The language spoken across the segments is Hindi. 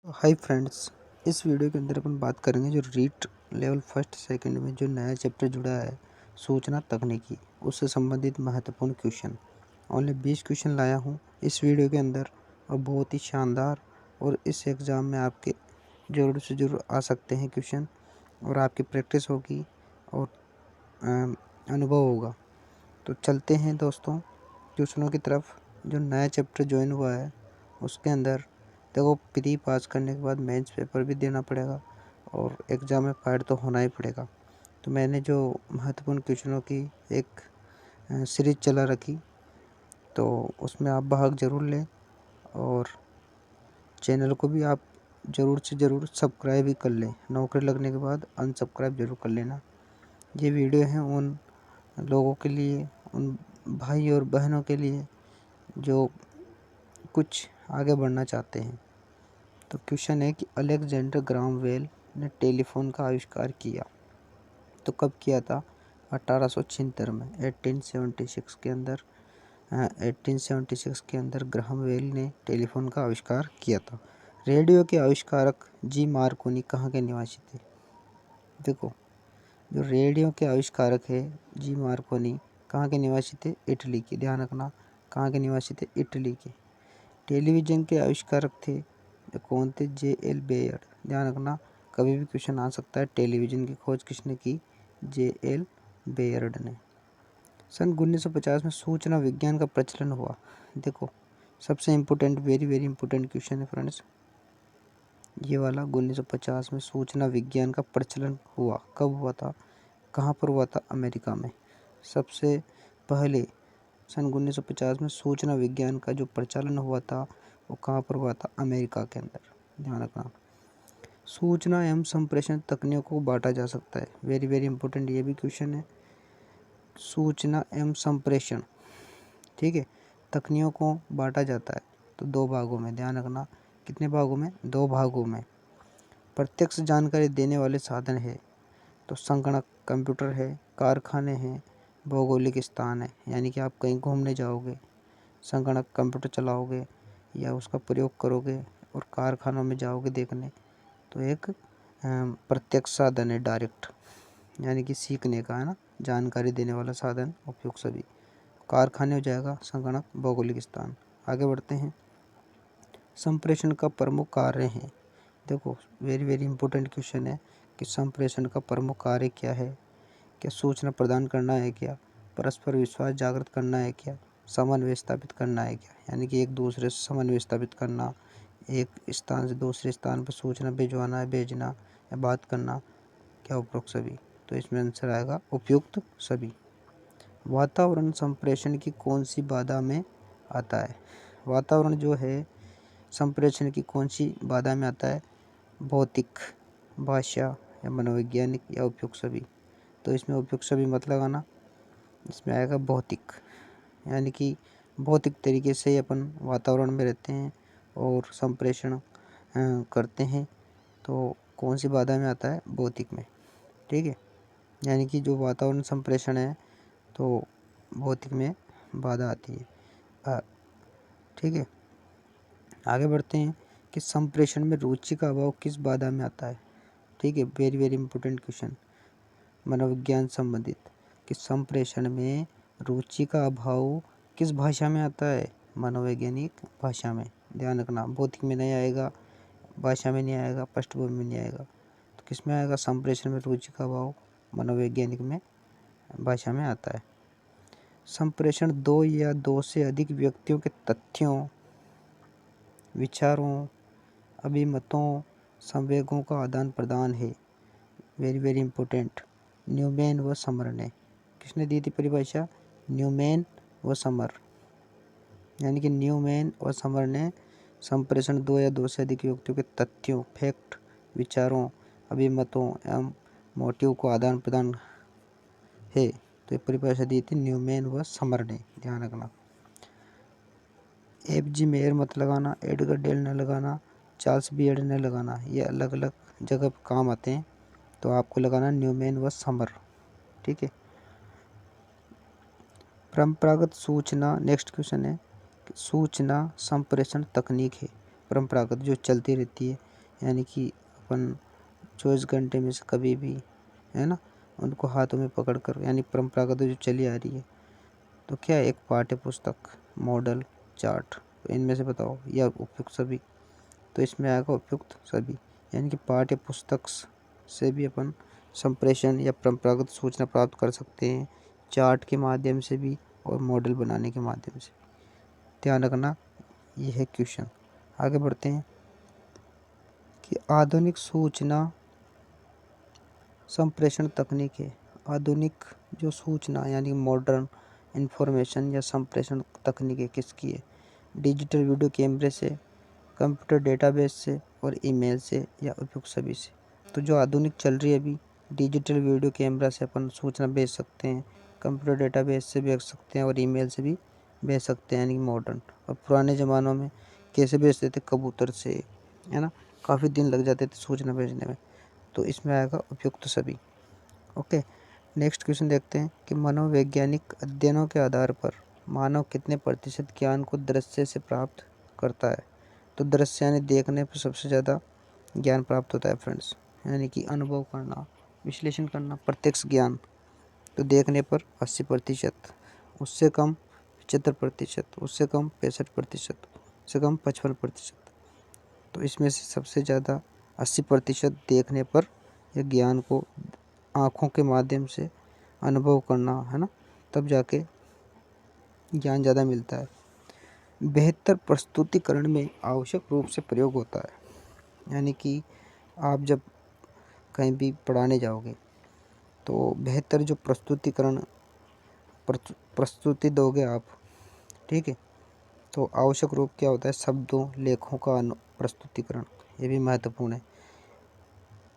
हाय फ्रेंड्स, इस वीडियो के अंदर अपन बात करेंगे जो रीट लेवल फर्स्ट सेकंड में जो नया चैप्टर जुड़ा है सूचना तकनीकी, उससे संबंधित महत्वपूर्ण क्वेश्चन। ओनली 20 क्वेश्चन लाया हूँ इस वीडियो के अंदर और बहुत ही शानदार, और इस एग्ज़ाम में आपके ज़रूर से ज़रूर आ सकते हैं क्वेश्चन, और आपकी प्रैक्टिस होगी और अनुभव होगा। तो चलते हैं दोस्तों क्वेश्चनों की तरफ। जो नया चैप्टर ज्वाइन हुआ है उसके अंदर देखो, प्री पास करने के बाद मेंस पेपर भी देना पड़ेगा और एग्ज़ाम में पार्ट तो होना ही पड़ेगा। तो मैंने जो महत्वपूर्ण क्वेश्चनों की एक सीरीज चला रखी, तो उसमें आप भाग ज़रूर लें और चैनल को भी आप ज़रूर से ज़रूर सब्सक्राइब भी कर लें। नौकरी लगने के बाद अनसब्सक्राइब ज़रूर कर लेना। ये वीडियो है उन लोगों के लिए, उन भाई और बहनों के लिए जो कुछ आगे बढ़ना चाहते हैं। तो क्वेश्चन है कि अलेक्जेंडर ग्राहम बेल ने टेलीफोन का आविष्कार किया, तो कब किया था? 1876 में, 1876 के अंदर 1876 के अंदर ग्राहम बेल ने टेलीफोन का आविष्कार किया था। रेडियो के आविष्कारक जी मार्कोनी कहाँ के निवासी थे? देखो, जो रेडियो के आविष्कारक है जी मार्कोनी कहाँ के निवासी थे? इटली के। ध्यान रखना, कहाँ के निवासी थे? इटली के। टेलीविज़न के आविष्कारक थे कौन थे? जे.एल. बेयर। ध्यान रखना, कभी भी क्वेश्चन आ सकता है। टेलीविज़न की खोज किसने की? जे.एल. बेयर्ड ने। सन 1950 में सूचना विज्ञान का प्रचलन हुआ। देखो, सबसे important, very very important question है फ्रेंड्स ये वाला। 1950 में सूचना विज्ञान का प्रचलन हुआ। कब हुआ था? कहाँ पर हुआ था? अमेरिका में। सबसे पहले सन 1950 में सूचना विज्ञान का जो प्रचलन हुआ था वो कहाँ पर हुआ था? अमेरिका के अंदर। ध्यान रखना। सूचना एवं संप्रेषण तकनीकों को बांटा जा सकता है। वेरी वेरी इंपॉर्टेंट ये भी क्वेश्चन है। सूचना एवं संप्रेषण, ठीक है, तकनीकों को बांटा जाता है तो 2 भागों में। ध्यान रखना, कितने भागों में? 2 भागों में। प्रत्यक्ष जानकारी देने वाले साधन है तो संगणक, कंप्यूटर है, कारखाने हैं, भौगोलिक स्थान है। यानी कि आप कहीं घूमने जाओगे, संगणक कंप्यूटर चलाओगे या उसका प्रयोग करोगे और कारखानों में जाओगे देखने, तो एक प्रत्यक्ष साधन है, डायरेक्ट, यानी कि सीखने का, है ना, जानकारी देने वाला साधन, उपयोग सभी। कारखाने हो जाएगा संगणक, भौगोलिक स्थान। आगे बढ़ते हैं। संप्रेषण का प्रमुख कार्य है। देखो, वेरी वेरी इंपॉर्टेंट क्वेश्चन है कि संप्रेषण का प्रमुख कार्य क्या है? क्या सूचना प्रदान करना है? क्या परस्पर विश्वास जागृत करना है? क्या समन्वय स्थापित करना है? क्या यानी कि एक दूसरे से समन्वय स्थापित करना, एक स्थान से दूसरे स्थान पर सूचना भिजवाना है, भेजना या बात करना, क्या उपरोक्त सभी? तो इसमें आंसर आएगा उपयुक्त सभी। वातावरण संप्रेषण की कौन सी बाधा में आता है? वातावरण जो है संप्रेषण की कौन सी बाधा में आता है? भौतिक, भाषा या मनोवैज्ञानिक या उपयुक्त सभी? तो इसमें उपयुक्त सभी मत लगाना, इसमें आएगा भौतिक। यानी कि भौतिक तरीके से अपन वातावरण में रहते हैं और संप्रेषण करते हैं, तो कौन सी बाधा में आता है? भौतिक में, ठीक है। यानी कि जो वातावरण संप्रेषण है तो भौतिक में बाधा आती है, ठीक है। आगे बढ़ते हैं कि संप्रेषण में रुचि का अभाव किस बाधा में आता है? ठीक है, वेरी वेरी इंपॉर्टेंट क्वेश्चन, मनोविज्ञान संबंधित, कि संप्रेषण में रुचि का अभाव किस भाषा में आता है? मनोवैज्ञानिक भाषा में। ध्यान रखना, भौतिक में नहीं आएगा, भाषा में नहीं आएगा, पृष्ठभूमि में नहीं आएगा, तो किस में आएगा? संप्रेषण में रुचि का अभाव मनोवैज्ञानिक में, भाषा में आता है। संप्रेषण 2 या 2 से अधिक व्यक्तियों के तथ्यों, विचारों, अभिमतों, संवेगों का आदान प्रदान है। वेरी वेरी इंपॉर्टेंट, न्यूमैन व समर ने। किसने दी थी परिभाषा? न्यूमैन व समर। यानी कि न्यूमैन और समर ने संप्रेषण 2 या 2 से अधिक व्यक्तियों के तथ्यों, फैक्ट, विचारों, अभिमतों एवं मोटिव को आदान प्रदान है, तो ये परिभाषा दी थी न्यूमैन व समर ने। ध्यान रखना। एफ.जी. मेयर मत लगाना, एडगर डेल न लगाना, चार्ल्स बियर्ड ने लगाना, ये अलग अलग जगह पर काम आते हैं, तो आपको लगाना न्यूमैन व समर, ठीक है। परंपरागत सूचना, नेक्स्ट क्वेश्चन है, सूचना संप्रेषण तकनीक है परंपरागत जो चलती रहती है, यानी कि अपन 24 घंटे में से कभी भी, है ना, उनको हाथों में पकड़कर, यानी परंपरागत जो चली आ रही है। तो क्या है, एक पाठ्य पुस्तक, मॉडल, चार्ट, तो इनमें से बताओ, या उपयुक्त सभी। तो इसमें आएगा उपयुक्त सभी, यानी कि पाठ्य पुस्तक से भी अपन संप्रेषण या परंपरागत सूचना प्राप्त कर सकते हैं, चार्ट के माध्यम से भी और मॉडल बनाने के माध्यम से। ध्यान रखना, ये है क्वेश्चन। आगे बढ़ते हैं कि आधुनिक सूचना संप्रेषण तकनीक है। आधुनिक जो सूचना यानी मॉडर्न इंफॉर्मेशन या संप्रेषण तकनीक है किसकी है? डिजिटल वीडियो कैमरे से, कंप्यूटर डेटाबेस से और ईमेल से, या उपयुक्त सभी से। तो जो आधुनिक चल रही है अभी, डिजिटल वीडियो कैमरा से अपन सूचना भेज सकते हैं, कंप्यूटर डेटाबेस से भेज सकते हैं और ईमेल से भी भेज सकते हैं, यानी मॉडर्न। और पुराने ज़मानों में कैसे भेजते थे? कबूतर से, है ना, काफ़ी दिन लग जाते थे सूचना भेजने में। तो इसमें आएगा उपयुक्त सभी। ओके, नेक्स्ट क्वेश्चन देखते हैं कि मनोवैज्ञानिक अध्ययनों के आधार पर मानव कितने प्रतिशत ज्ञान को दृश्य से प्राप्त करता है? तो दृश्य यानी देखने पर सबसे ज़्यादा ज्ञान प्राप्त होता है फ्रेंड्स, यानी कि अनुभव करना, विश्लेषण करना, प्रत्यक्ष ज्ञान। तो देखने पर 80%, उससे कम 75%, उससे कम 65%, उससे कम 55%। तो इसमें से सबसे ज़्यादा 80% देखने पर या ज्ञान को आँखों के माध्यम से अनुभव करना, है ना, तब जाके ज्ञान ज़्यादा मिलता है। बेहतर प्रस्तुतिकरण में आवश्यक रूप से प्रयोग होता है, यानी कि आप जब कहीं भी पढ़ाने जाओगे तो बेहतर जो प्रस्तुति दोगे आप, ठीक है। तो आवश्यक रूप क्या होता है? शब्दों, लेखों का प्रस्तुतिकरण, ये भी महत्वपूर्ण है।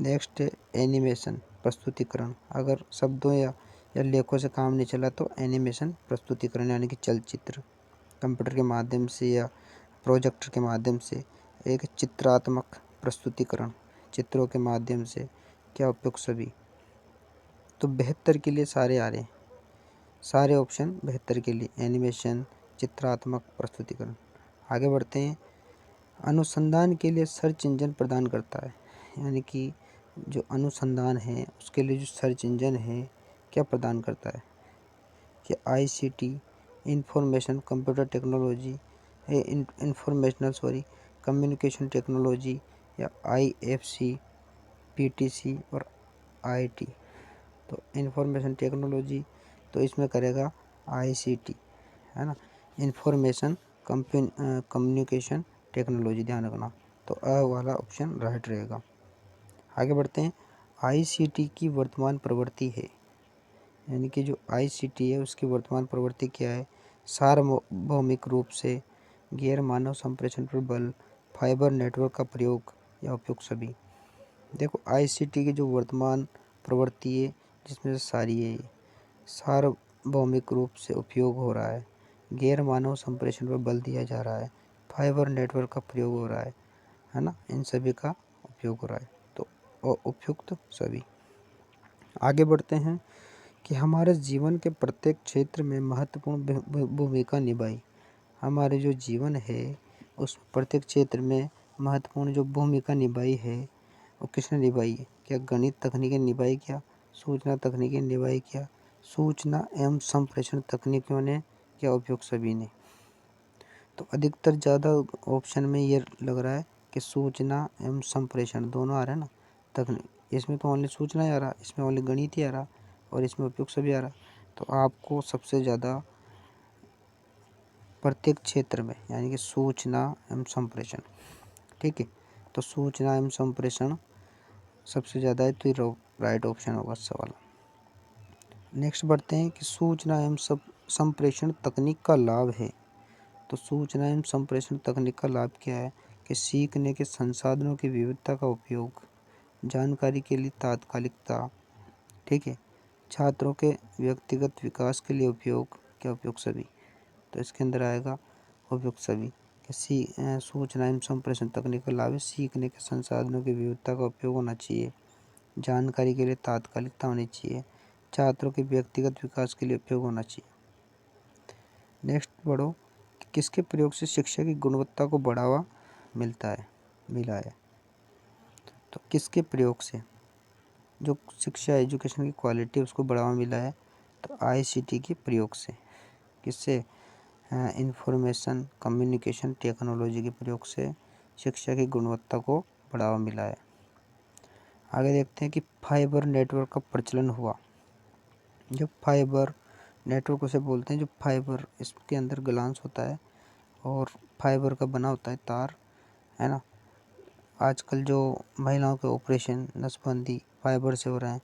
नेक्स्ट है एनिमेशन प्रस्तुतिकरण। अगर शब्दों या लेखों से काम नहीं चला तो एनिमेशन प्रस्तुतिकरण, यानी कि चलचित्र, कंप्यूटर के माध्यम से या प्रोजेक्टर के माध्यम से एक चित्रात्मक प्रस्तुतिकरण, चित्रों के माध्यम से। क्या उपयुक्त सभी। तो बेहतर के लिए सारे आ रहे हैं, सारे ऑप्शन बेहतर के लिए, एनिमेशन, चित्रात्मक प्रस्तुतिकरण। आगे बढ़ते हैं, अनुसंधान के लिए सर्च इंजन प्रदान करता है, यानी कि जो अनुसंधान है उसके लिए जो सर्च इंजन है क्या प्रदान करता है? कि ICT, information computer technology, communication technology, या आईएफसी, पीटीसी और आईटी। तो इंफॉर्मेशन टेक्नोलॉजी, तो इसमें करेगा आईसीटी, है ना, इंफॉर्मेशन कम्युनिकेशन टेक्नोलॉजी, ध्यान रखना। तो अ वाला ऑप्शन राइट रहेगा। आगे बढ़ते हैं, आईसीटी की वर्तमान प्रवृत्ति है, यानी कि जो आईसीटी है उसकी वर्तमान प्रवृत्ति क्या है? सार्वभौमिक रूप से गैर मानव संप्रेषण पर बल, फाइबर नेटवर्क का प्रयोग, या उपयुक्त सभी। देखो, आईसीटी की जो वर्तमान प्रवृत्ति है जिसमें से सारी है, सार्वभौमिक रूप से उपयोग हो रहा है, गैर मानव संप्रेषण पर बल दिया जा रहा है, फाइबर नेटवर्क का प्रयोग हो रहा है ना, इन सभी का उपयोग हो रहा है। तो उपयुक्त सभी। आगे बढ़ते हैं कि हमारे जीवन के प्रत्येक क्षेत्र में महत्वपूर्ण भूमिका निभाई। हमारे जो जीवन है उस प्रत्येक क्षेत्र में महत्वपूर्ण जो भूमिका निभाई है वो किसने निभाई है? क्या गणित तकनीकें निभाई? क्या सूचना तकनीकें निभाई? क्या सूचना एवं संप्रेषण तकनीकों ने? क्या उपयोग सभी ने? तो अधिकतर ज़्यादा ऑप्शन में ये लग रहा है कि सूचना एवं संप्रेषण दोनों आ रहे हैं ना, तकनीक। इसमें तो ओनली सूचना ही आ रहा, इसमें ओनली गणित ही आ रहा और इसमें उपयोग सभी आ रहा। तो आपको सबसे ज़्यादा प्रत्येक क्षेत्र में, यानी कि सूचना एवं संप्रेषण, ठीक है। तो सूचना एवं संप्रेषण सबसे ज़्यादा है, तो ये राइट ऑप्शन होगा सवाल। नेक्स्ट बढ़ते हैं कि सूचना एवं संप्रेषण तकनीक का लाभ है। तो सूचना एवं संप्रेषण तकनीक का लाभ क्या है? कि सीखने के संसाधनों की विविधता का उपयोग, जानकारी के लिए तात्कालिकता, ठीक है, छात्रों के व्यक्तिगत विकास के लिए उपयोग। क्या उपयोग सभी। तो इसके अंदर आएगा उपयुक्त सभी। सूचना एवं संप्रेषण तकनीक का लाभ है, सीखने के संसाधनों की विविधता का उपयोग होना चाहिए, जानकारी के लिए तात्कालिकता होनी चाहिए, छात्रों के व्यक्तिगत विकास के लिए उपयोग होना चाहिए। नेक्स्ट पढ़ो, किसके प्रयोग से शिक्षा की गुणवत्ता को बढ़ावा मिला है? तो किसके प्रयोग से जो शिक्षा एजुकेशन की क्वालिटी उसको बढ़ावा मिला है? तो आईसीटी के प्रयोग से। किससे? इंफॉर्मेशन कम्युनिकेशन टेक्नोलॉजी के प्रयोग से शिक्षा की गुणवत्ता को बढ़ावा मिला है। आगे देखते हैं कि फाइबर नेटवर्क का प्रचलन हुआ। जो फाइबर नेटवर्क उसे बोलते हैं, जो फाइबर इसके अंदर ग्लांस होता है और फाइबर का बना होता है तार, है ना। आजकल जो महिलाओं के ऑपरेशन नसबंदी फाइबर से हो रहे हैं,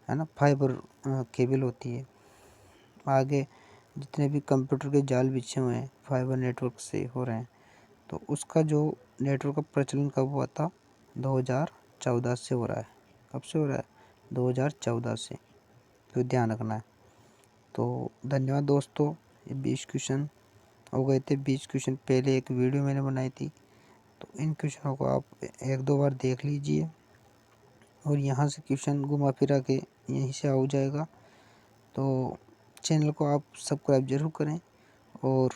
है ना, फाइबर केबल होती है। आगे जितने भी कंप्यूटर के जाल बिछे हुए हैं फाइबर नेटवर्क से हो रहे हैं। तो उसका जो नेटवर्क का प्रचलन कब हुआ था? 2014 से हो रहा है। कब से हो रहा है? 2014 से। तो ध्यान रखना है। तो धन्यवाद दोस्तों। ये 20 क्वेश्चन हो गए थे। 20 क्वेश्चन पहले एक वीडियो मैंने बनाई थी, तो इन क्वेश्चनों को आप एक दो बार देख लीजिए और यहाँ से क्वेश्चन घुमा फिरा के यहीं से हो जाएगा। तो चैनल को आप सब्सक्राइब जरूर करें और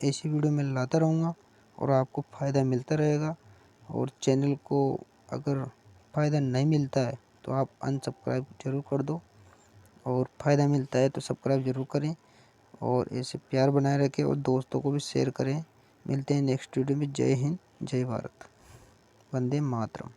ऐसी वीडियो मैं लाता रहूँगा और आपको फ़ायदा मिलता रहेगा। और चैनल को अगर फ़ायदा नहीं मिलता है तो आप अनसब्सक्राइब जरूर कर दो, और फ़ायदा मिलता है तो सब्सक्राइब जरूर करें और ऐसे प्यार बनाए रखें और दोस्तों को भी शेयर करें। मिलते हैं नेक्स्ट वीडियो में। जय हिंद, जय भारत, वंदे मातरम।